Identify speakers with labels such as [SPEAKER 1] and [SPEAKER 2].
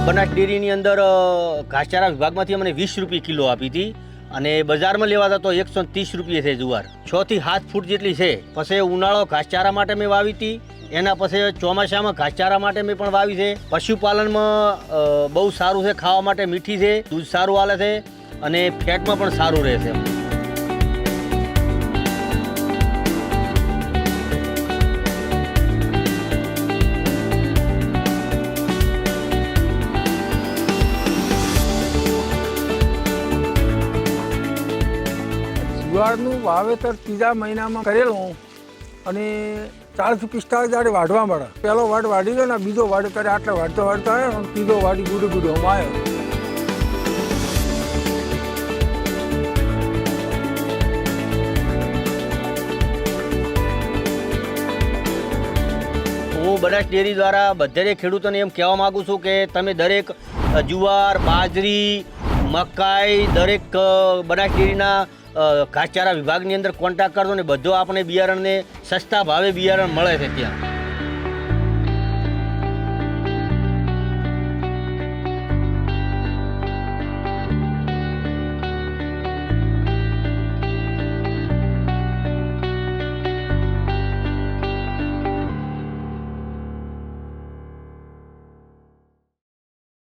[SPEAKER 1] બનાસ ડેરીની અંદર ઘાસચારા વિભાગમાંથી અમને 20 રૂપિયા કિલો આપી હતી અને બજારમાં લેવા તો 130 રૂપિયા છે જુવાર. 6 થી 7 ફૂટ જેટલી છે. પછી ઉનાળો ઘાસચારા માટે મેં વાવી હતી, એના પછી ચોમાસામાં ઘાસચારા માટે મેં પણ વાવી છે. પશુપાલનમાં બહુ સારું છે, ખાવા માટે મીઠી છે, દૂધ સારું આલે છે અને ફેટમાં પણ સારું રહે છે.
[SPEAKER 2] જુવારનું વાવેતર ત્રીજા મહિનામાં કરેલું અને 40-45 દાડે વાઢવા મળે. પહેલો વાડ વાઢી ગયો ને બીજો વાડ કરે, આટલા વાઢતા આવ્યો અને ત્રીજો વાડી ગુડો આવ્યો.
[SPEAKER 1] હું બનાસ ડેરી દ્વારા બધા ખેડૂતોને એમ કહેવા માગું છું કે તમે દરેક જુવાર, બાજરી, મકાઈ દરેક બનાસ ડેરીના ઘાસચારા વિભાગની અંદર કોન્ટેક્ટ કરજો ને બધો આપણે બિયારણને સસ્તા ભાવે બિયારણ મળે છે ત્યાં.